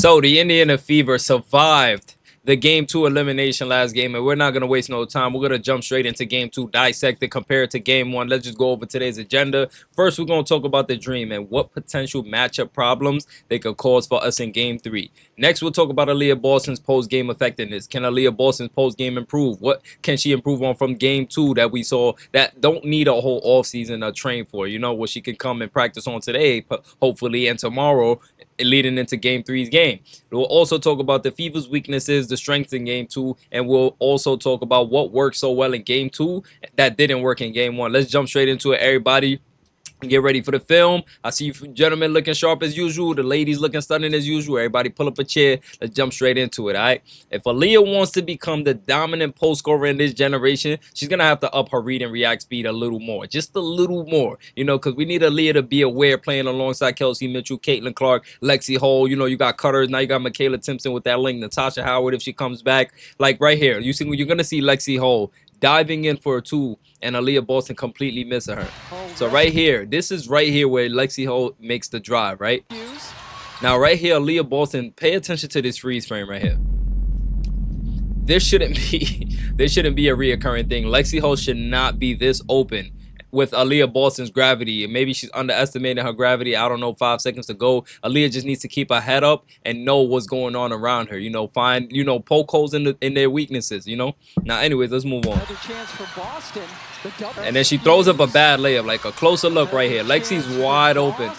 So the Indiana Fever survived the game 2 elimination last game, and we're not going to waste no time. We're going to jump straight into game 2, dissect it, compare it to game 1. Let's just go over today's agenda. First, we're going to talk about the dream and what potential matchup problems they could cause for us in game 3. Next, we'll talk about Aaliyah Boston's post-game effectiveness. Can Aaliyah Boston's post-game improve? What can she improve on from game 2 that we saw that don't need a whole offseason to train for? You know, what she can come and practice on today, hopefully, and tomorrow, leading into game 3's game. We'll also talk about the Fever's weaknesses, the strengths in game 2, and we'll also talk about what worked so well in game 2 that didn't work in game 1. Let's jump straight into it, everybody. Get ready for the film. I see you gentlemen looking sharp as usual. The ladies looking stunning as usual. Everybody pull up a chair. Let's jump straight into it, all right? If Aaliyah wants to become the dominant post scorer in this generation, she's going to have to up her read and react speed a little more. Just a little more, you know, because we need Aaliyah to be aware playing alongside Kelsey Mitchell, Caitlin Clark, Lexi Hall. You know, you got Cutters. Now you got Michaela Timpson with that link. Natasha Howard if she comes back. Like right here, you're going to see Lexi Hall diving in for a 2 and Aaliyah Boston completely missing her. So right here, this is right here where Lexi Holt makes the drive, right? Now right here, Aaliyah Boston, pay attention to this freeze frame right here. This shouldn't be a reoccurring thing. Lexi Holt should not be this open with Aaliyah Boston's gravity. Maybe she's underestimating her gravity. I don't know, 5 seconds to go. Aaliyah just needs to keep her head up and know what's going on around her. You know, find, you know, poke holes in their weaknesses, you know? Now, anyways, let's move on. Another chance for Boston. And then she throws up a bad layup, like a closer look right here. Lexi's wide open.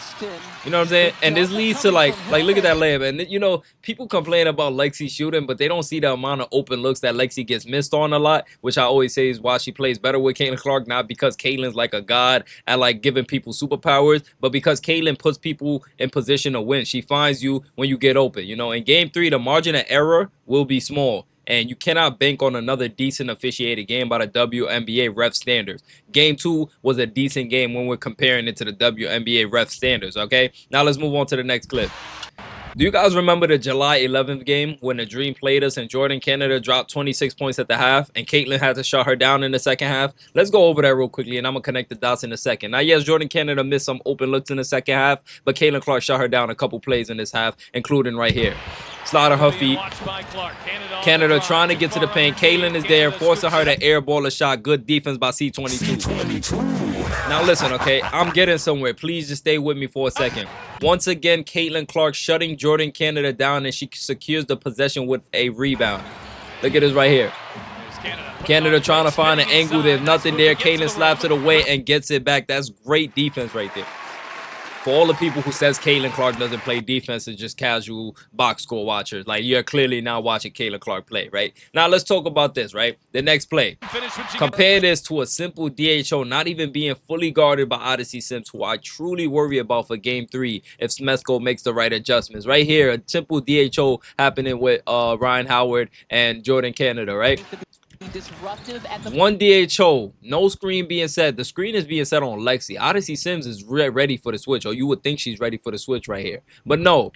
You know what I'm saying? And this leads to like look at that layup. And you know, people complain about Lexi shooting, but they don't see the amount of open looks that Lexi gets missed on a lot, which I always say is why she plays better with Caitlin Clark. Not because Caitlin's like a god at like giving people superpowers, but because Caitlin puts people in position to win. She finds you when you get open. You know, in game 3, the margin of error will be small. And you cannot bank on another decent officiated game by the WNBA ref standards. Game 2 was a decent game when we're comparing it to the WNBA ref standards, okay? Now let's move on to the next clip. Do you guys remember the July 11th game when the Dream played us and Jordan Canada dropped 26 points at the half and Caitlin had to shut her down in the second half? Let's go over that real quickly and I'm going to connect the dots in a second. Now, yes, Jordan Canada missed some open looks in the second half, but Caitlin Clark shut her down a couple plays in this half, including right here. Slide on her feet. Canada trying to get to the paint. Caitlin is there, forcing her to airball a shot. Good defense by C22. Now listen, okay, I'm getting somewhere. Please just stay with me for a second. Once again, Caitlin Clark shutting Jordan Canada down, and she secures the possession with a rebound. Look at this right here. Canada trying to find an angle. There's nothing there. Caitlin slaps it away and gets it back. That's great defense right there. For all the people who says Caitlin Clark doesn't play defense and just casual box score watchers, like you're clearly not watching Caitlin Clark play, right? Now let's talk about this, right? The next play. Compare this to a simple DHO, not even being fully guarded by Odyssey Sims, who I truly worry about for game 3 if Smethko makes the right adjustments. Right here, a simple DHO happening with Ryan Howard and Jordan Canada, right? One DHO, no screen being set. The screen is being set on Lexi. Odyssey Sims is ready for the switch, or you would think she's ready for the switch right here. But no,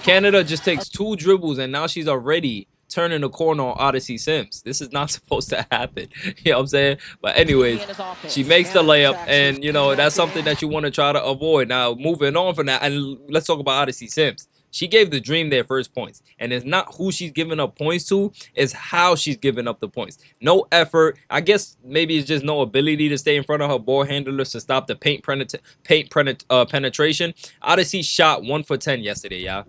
Canada just takes 2 dribbles, and now she's already turning the corner on Odyssey Sims. This is not supposed to happen. You know what I'm saying? But anyways, she makes the layup, and, you know, that's something that you want to try to avoid. Now, moving on from that, and let's talk about Odyssey Sims. She gave the Dream their first points. And it's not who she's giving up points to, it's how she's giving up the points. No effort. I guess maybe it's just no ability to stay in front of her ball handlers to stop the paint penetration. Odyssey shot 1 for 10 yesterday, y'all.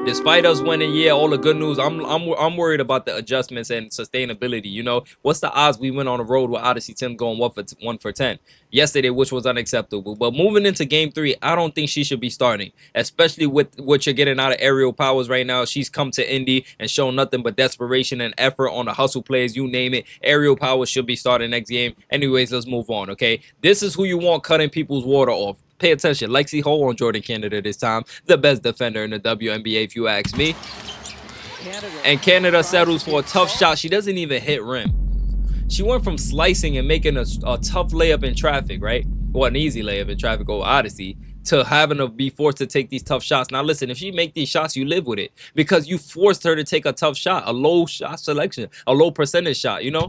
Despite us winning, yeah, all the good news, I'm worried about the adjustments and sustainability. You know, what's the odds we went on the road with Odyssey Tim going 1 for 10 yesterday, which was unacceptable. But moving into game 3, I don't think she should be starting, especially with what you're getting out of Aerial Powers right now. She's come to Indy and shown nothing but desperation and effort on the hustle plays, you name it. Aerial Powers should be starting next game. Anyways, let's move on, okay? This is who you want cutting people's water off. Pay attention. Lexi Hole on Jordan Canada this time. The best defender in the WNBA, if you ask me. And Canada settles for a tough shot. She doesn't even hit rim. She went from slicing and making a tough layup in traffic, right? Or an easy layup in traffic over Odyssey, to having to be forced to take these tough shots. Now listen, if she make these shots, you live with it because you forced her to take a tough shot, a low shot selection, a low percentage shot, you know.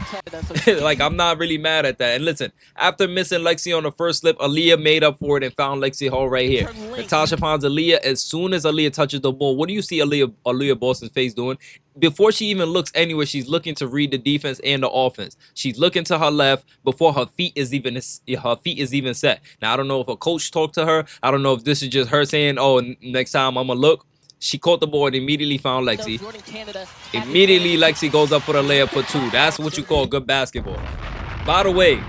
Like, I'm not really mad at that. And listen, after missing Lexi on the first slip, Aaliyah made up for it and found Lexi Hall right here. Natasha finds Aaliyah. As soon as Aaliyah touches the ball, what do you see Aaliyah Boston's face doing? Before she even looks anywhere, she's looking to read the defense and the offense. She's looking to her left before her feet is even set. Now, I don't know if a coach talked to her. I don't know if this is just her saying, "Oh, next time I'm gonna look." She caught the ball and immediately found Lexi. Immediately, Lexi goes up for the layup for 2. That's what you call good basketball. By the way,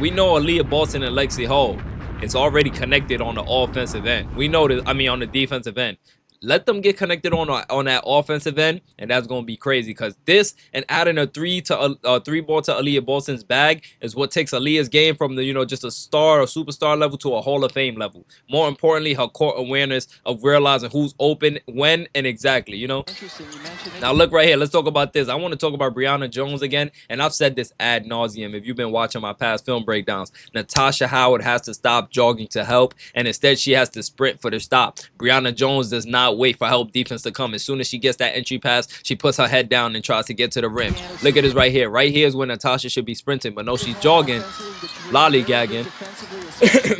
we know Aaliyah Boston and Lexi Hall is already connected on the offensive end. We know that. I mean, on the defensive end. Let them get connected on that offensive end, and that's gonna be crazy. Because this and adding a three ball to Aaliyah Boston's bag is what takes Aaliyah's game from the just a star or superstar level to a Hall of Fame level. More importantly, her court awareness of realizing who's open, when, and exactly. Now look right here. Let's talk about this. I want to talk about Brianna Jones again, and I've said this ad nauseum. If you've been watching my past film breakdowns, Natasha Howard has to stop jogging to help, and instead she has to sprint for the stop. Brianna Jones does not wait for help defense to come. As soon as she gets that entry pass, she puts her head down and tries to get to the rim. Look at this right here. Right here is when Natasha should be sprinting, but no, she's jogging, lollygagging.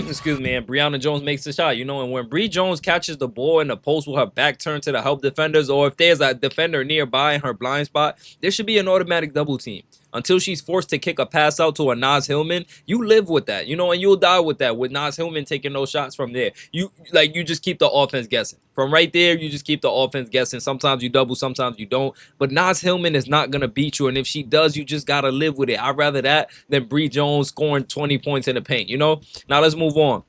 Excuse me. And Brianna Jones makes the shot. And when Bree Jones catches the ball in the post with her back turned to the help defenders, or if there's a defender nearby in her blind spot, there should be an automatic double team. Until she's forced to kick a pass out to a Naz Hillman, you live with that, and you'll die with that. With Naz Hillman taking those shots from there, you just keep the offense guessing. From right there, you just keep the offense guessing. Sometimes you double, sometimes you don't. But Naz Hillman is not gonna beat you, and if she does, you just gotta live with it. I'd rather that than Bree Jones scoring 20 points in the paint. Now let's move on.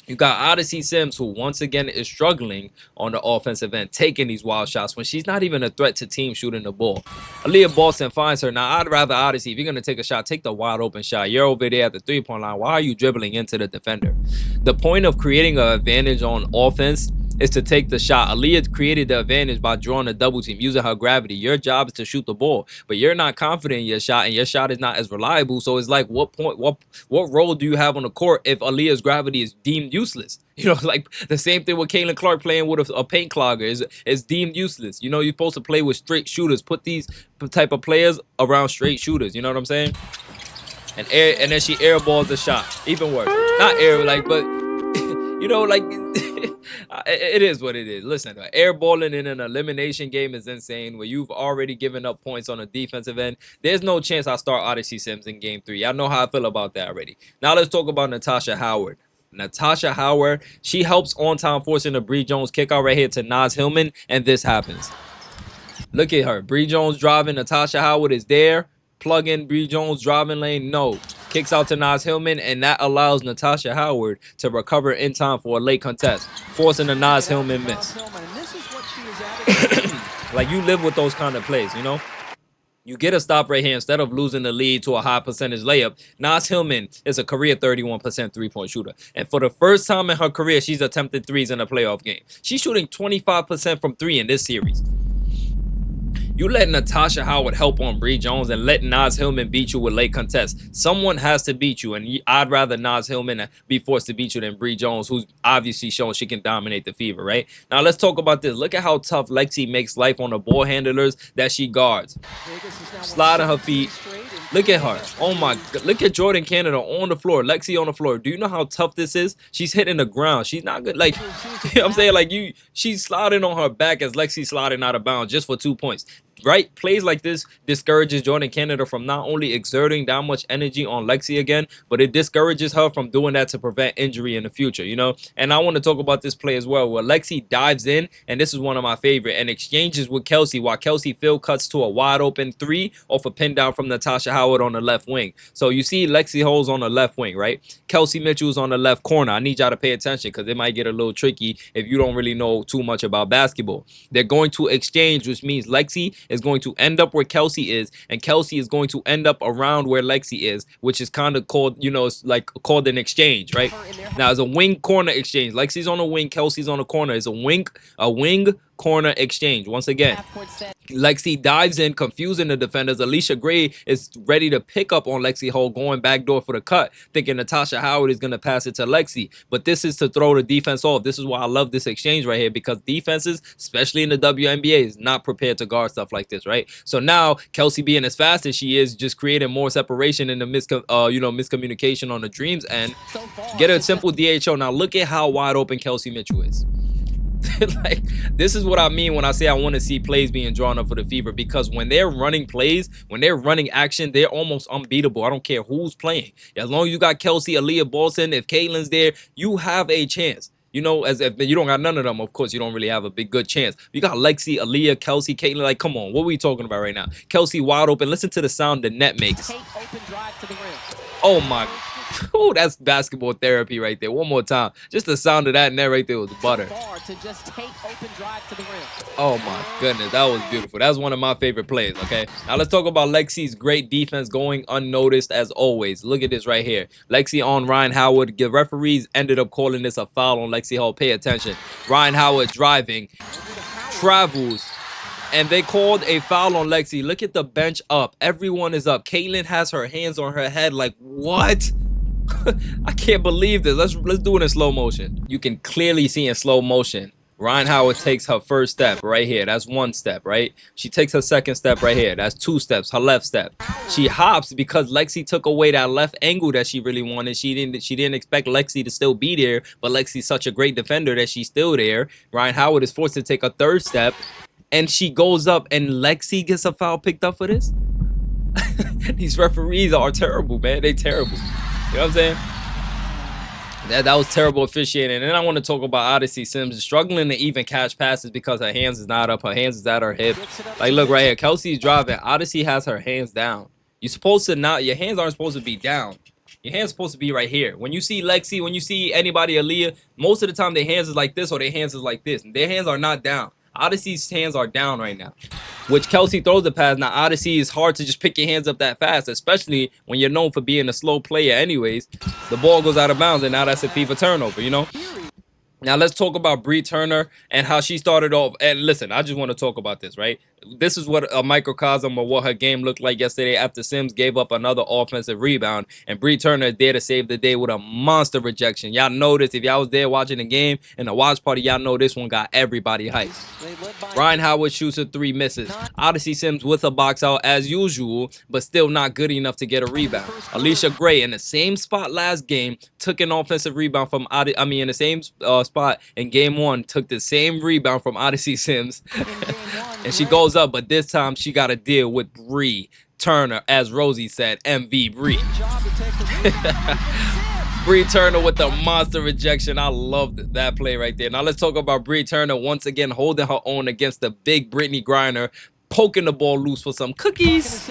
You got Odyssey Sims, who once again is struggling on the offensive end, taking these wild shots when she's not even a threat to team shooting the ball. Aaliyah Boston finds her. Now, I'd rather Odyssey, if you're going to take a shot, take the wide open shot. You're over there at the three-point line. Why are you dribbling into the defender? The point of creating an advantage on offense is to take the shot. Aaliyah created the advantage by drawing a double team, using her gravity. Your job is to shoot the ball, but you're not confident in your shot, and your shot is not as reliable. So it's like, what role do you have on the court if Aaliyah's gravity is deemed useless? Like the same thing with Caitlin Clark playing with a paint clogger is deemed useless. You're supposed to play with straight shooters. Put these type of players around straight shooters. You know what I'm saying? And then she airballs the shot. Even worse. Not air, but it is what it is. Listen, airballing in an elimination game is insane. Where you've already given up points on the defensive end, there's no chance I start Odyssey Sims in game 3. I know how I feel about that already. Now let's talk about Natasha Howard. Natasha Howard, she helps on time forcing the Bree Jones kick out right here to Naz Hillman, and this happens. Look at her. Bree Jones driving. Natasha Howard is there. Plug in Bree Jones driving lane. No. Kicks out to Naz Hillman, and that allows Natasha Howard to recover in time for a late contest, forcing a Naz Hillman miss. Like, you live with those kind of plays, You get a stop right here instead of losing the lead to a high percentage layup. Naz Hillman is a career 31% three-point shooter. And for the first time in her career, she's attempted threes in a playoff game. She's shooting 25% from 3 in this series. You let Natasha Howard help on Bree Jones and let Naz Hillman beat you with late contests. Someone has to beat you, and I'd rather Naz Hillman be forced to beat you than Bree Jones, who's obviously shown she can dominate the fever, right? Now, let's talk about this. Look at how tough Lexi makes life on the ball handlers that she guards. Sliding her feet. Look at her. Oh, my God. Look at Jordan Canada on the floor. Lexi on the floor. Do you know how tough this is? She's hitting the ground. She's not good. Like, I'm saying, she's sliding on her back as Lexi sliding out of bounds just for 2 points. Right? Plays like this discourages Jordan Canada from not only exerting that much energy on Lexi again, but it discourages her from doing that to prevent injury in the future, And I want to talk about this play as well, where Lexi dives in, and this is one of my favorite, and exchanges with Kelsey, while Kelsey field cuts to a wide open 3 off a pin down from Natasha Howard on the left wing. So you see Lexi Hole's on the left wing, right? Kelsey Mitchell's on the left corner. I need y'all to pay attention because it might get a little tricky if you don't really know too much about basketball. They're going to exchange, which means Lexi is going to end up where Kelsey is, and Kelsey is going to end up around where Lexi is, which is kind of called, it's like called an exchange, right? Now, it's a wing corner exchange. Lexi's on a wing, Kelsey's on a corner. It's a wing corner exchange. Once again, Lexi dives in, confusing the defenders. Alicia Gray is ready to pick up on Lexi Hall, going backdoor for the cut, thinking Natasha Howard is going to pass it to Lexi. But this is to throw the defense off. This is why I love this exchange right here, because defenses, especially in the WNBA, is not prepared to guard stuff like this, right? So now Kelsey, being as fast as she is, just creating more separation in the miscommunication on the Dreams end. Get a simple DHO. Now look at how wide open Kelsey Mitchell is. Like, this is what I mean when I say I want to see plays being drawn up for the Fever, because when they're running plays, when they're running action, they're almost unbeatable. I don't care who's playing. As long as you got Kelsey, Aaliyah Boston, if Caitlin's there, you have a chance. You know, as if you don't got none of them, of course, you don't really have a good chance. You got Lexi, Aaliyah, Kelsey, Caitlin. Like, come on, what are we talking about right now? Kelsey wide open. Listen to the sound the net makes. Oh my. Oh, that's basketball therapy right there. One more time. Just the sound of that net right there was butter. Oh my goodness, that was beautiful. That's one of my favorite plays, okay? Now let's talk about Lexi's great defense going unnoticed as always. Look at this right here. Lexi on Ryan Howard. The referees ended up calling this a foul on Lexi Hall. Pay attention. Ryan Howard driving, travels, and they called a foul on Lexi. Look at the bench up. Everyone is up. Caitlin has her hands on her head like, what? I can't believe this. Let's do it in slow motion. You can clearly see in slow motion Ryan Howard takes her first step right here. That's one step, right? She takes her second step right here. That's two steps. Her left step. She hops because Lexi took away that left angle that she really wanted. She didn't expect Lexi to still be there, but Lexi's such a great defender that she's still there. Ryan Howard is forced to take a third step, and she goes up, and Lexi gets a foul picked up for this. These referees are terrible, man. They terrible. You know what I'm saying? That was terrible officiating. And then I want to talk about Odyssey Sims struggling to even catch passes because her hands is not up. Her hands is at her hip. Like, look right here. Kelsey's driving. Odyssey has her hands down. You're supposed to not. Your hands aren't supposed to be down. Your hands supposed to be right here. When you see Lexi, when you see anybody, Aaliyah, most of the time their hands is like this or their hands is like this. Their hands are not down. Odyssey's hands are down right now, which Kelsey throws the pass. Now, Odyssey is hard to just pick your hands up that fast, especially when you're known for being a slow player anyways. The ball goes out of bounds, and now that's a FIFA turnover, you know? Now, let's talk about Bree Turner and how she started off. And listen, I just want to talk about this, right? This is what a microcosm of what her game looked like yesterday after Sims gave up another offensive rebound. And Bree Turner is there to save the day with a monster rejection. Y'all noticed, if y'all was there watching the game and the watch party, y'all know this one got everybody hyped. Ryan Howard shoots a three, misses. Odyssey Sims with a box out as usual, but still not good enough to get a rebound. Alicia Gray in the same spot last game took an offensive rebound from in the same spot in game one, took the same rebound from Odyssey Sims. And she goes up, but this time she got to deal with Bree Turner, as Rosie said, MV Bree. Bree Turner with the monster rejection. I loved that play right there. Now let's talk about Bree Turner once again holding her own against the big Brittany Griner, poking the ball loose for some cookies.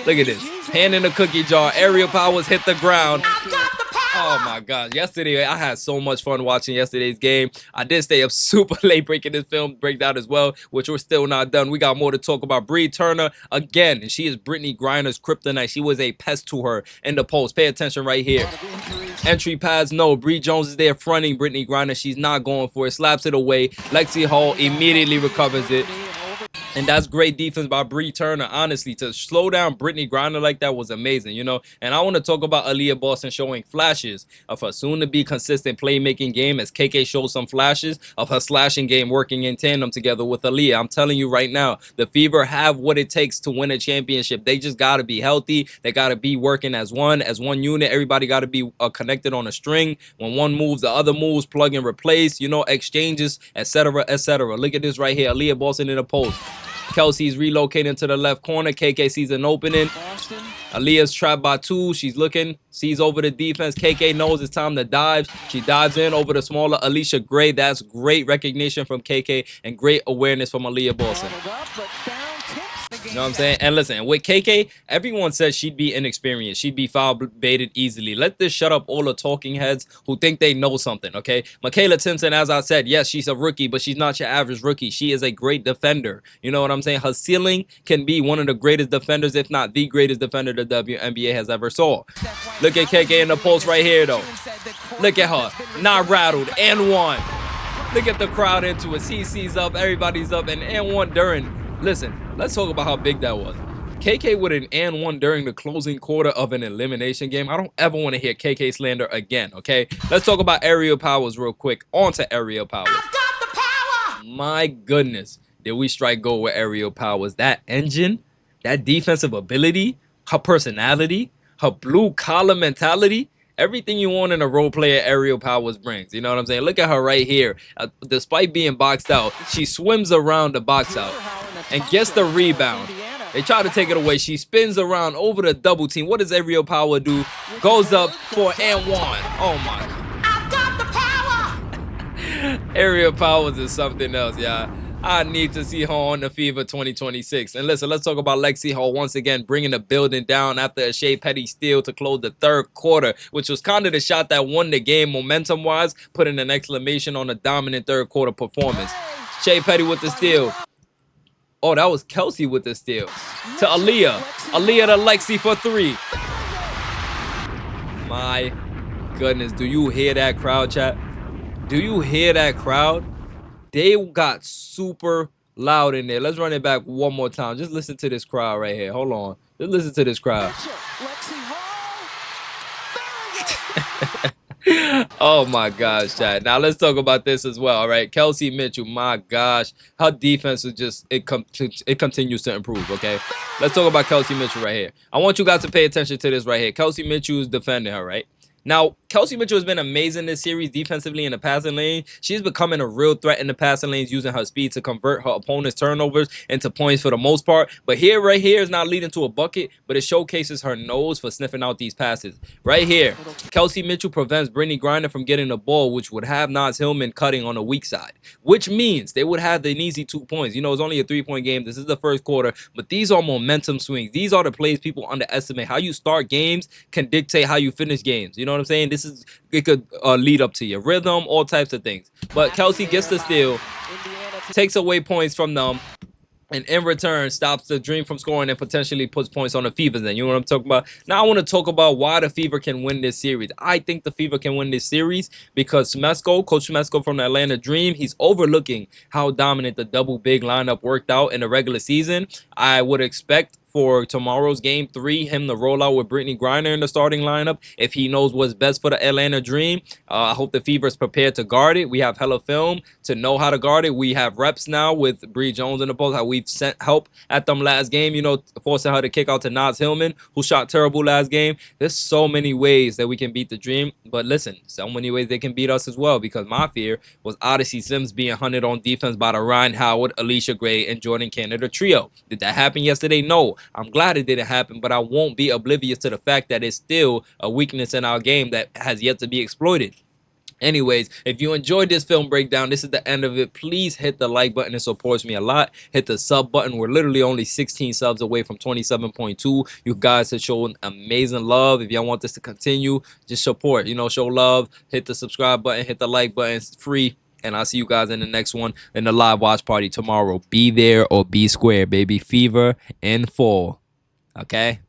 Look at this. Hand in the cookie jar. Aerial powers hit the ground. Oh my God. Yesterday, I had so much fun watching yesterday's game. I did stay up super late breaking this film breakdown as well, which we're still not done. We got more to talk about. Bree Turner, again, and she is Brittany Griner's kryptonite. She was a pest to her in the post. Pay attention right here. Entry pass, no. Bree Jones is there fronting Brittany Griner. She's not going for it. Slaps it away. Lexi Hall immediately recovers it. And that's great defense by Bree Turner, honestly. To slow down Brittany Griner like that was amazing, you know. And I want to talk about Aaliyah Boston showing flashes of her soon-to-be consistent playmaking game, as KK shows some flashes of her slashing game working in tandem together with Aaliyah. I'm telling you right now, the Fever have what it takes to win a championship. They just got to be healthy. They got to be working as one unit. Everybody got to be connected on a string. When one moves, the other moves, plug and replace, you know, exchanges, etc., etc. Look at this right here. Aaliyah Boston in the post. Kelsey's relocating to the left corner. KK sees an opening. Aaliyah's trapped by two. She's looking, sees over the defense. KK knows it's time to dive. She dives in over the smaller Alicia Gray. That's great recognition from KK and great awareness from Aaliyah Boston. You know what I'm saying? And listen, with KK, everyone says she'd be inexperienced. She'd be foul baited easily. Let this shut up all the talking heads who think they know something, okay? Michaela Timpson, as I said, yes, she's a rookie, but she's not your average rookie. She is a great defender. You know what I'm saying? Her ceiling can be one of the greatest defenders, if not the greatest defender the WNBA has ever saw. Look at KK in the post right here, though. Look at her. Not rattled. And one. Look at the crowd into it. CC's up, everybody's up, and one during. Listen, let's talk about how big that was. KK with an and one during the closing quarter of an elimination game. I don't ever want to hear KK slander again, okay? Let's talk about aerial powers real quick. On to aerial powers. I've got the power! My goodness, did we strike gold with aerial powers. That engine, that defensive ability, her personality, her blue-collar mentality, everything you want in a role player aerial powers brings. You know what I'm saying? Look at her right here. Despite being boxed out, she swims around the box out and gets the rebound. They try to take it away. She spins around over the double team. What does aerial power do? Goes up for and one. Oh my. I've got the power. Aerial powers is something else, y'all. I need to see her on the Fever 2026. And listen, let's talk about Lexi Hall once again, bringing the building down after a Shea Petty steal to close the third quarter, which was kind of the shot that won the game momentum-wise, putting an exclamation on a dominant third quarter performance. Shea Petty with the steal. Oh, that was Kelsey with the steal. To Aaliyah. Aaliyah to Lexi for three. My goodness. Do you hear that crowd, chat? Do you hear that crowd? They got super loud in there. Let's run it back one more time. Just listen to this crowd right here. Hold on. Just listen to this crowd. Oh my gosh, chat. Now let's talk about this as well. All right, Kelsey Mitchell, my gosh, her defense is just it continues to improve. Okay, let's talk about Kelsey Mitchell right here. I want you guys to pay attention to this right here. Kelsey Mitchell is defending her, right? Now, Kelsey Mitchell has been amazing this series defensively in the passing lane. She's becoming a real threat in the passing lanes, using her speed to convert her opponent's turnovers into points for the most part. But here, right here, is not leading to a bucket, but it showcases her nose for sniffing out these passes. Right here, Kelsey Mitchell prevents Brittany Griner from getting the ball, which would have Naz Hillman cutting on the weak side, which means they would have an easy 2 points. You know, it's only a 3-point game. This is the first quarter, but these are momentum swings. These are the plays people underestimate. How you start games can dictate how you finish games. You know what I'm saying? It could lead up to your rhythm, all types of things. But Kelsey gets the steal, takes away points from them, and in return stops the Dream from scoring and potentially puts points on the Fever. Then you know what I'm talking about. Now I want to talk about why the Fever can win this series. I think the Fever can win this series because Coach Smesco from the Atlanta Dream, he's overlooking how dominant the double big lineup worked out in the regular season. I would expect for tomorrow's game 3, him to roll out with Brittany Griner in the starting lineup if he knows what's best for the Atlanta Dream. I hope the Fever is prepared to guard it. We have hella film to know how to guard it. We have reps now with Bree Jones in the post, how we've sent help at them last game, you know, forcing her to kick out to Naz Hillman, who shot terrible last game. There's so many ways that we can beat the Dream, but listen, so many ways they can beat us as well, because my fear was Odyssey Sims being hunted on defense by the Ryan Howard, Alicia Gray, and Jordan Canada trio. Did that happen yesterday? No. I'm glad it didn't happen, but I won't be oblivious to the fact that it's still a weakness in our game that has yet to be exploited. Anyways, if you enjoyed this film breakdown, this is the end of it. Please hit the like button. It supports me a lot. Hit the sub button. We're literally only 16 subs away from 27.2. You guys have shown amazing love. If y'all want this to continue, just support, you know, show love. Hit the subscribe button. Hit the like button. It's free. And I'll see you guys in the next one in the live watch party tomorrow. Be there or be square, baby. Fever in full. Okay?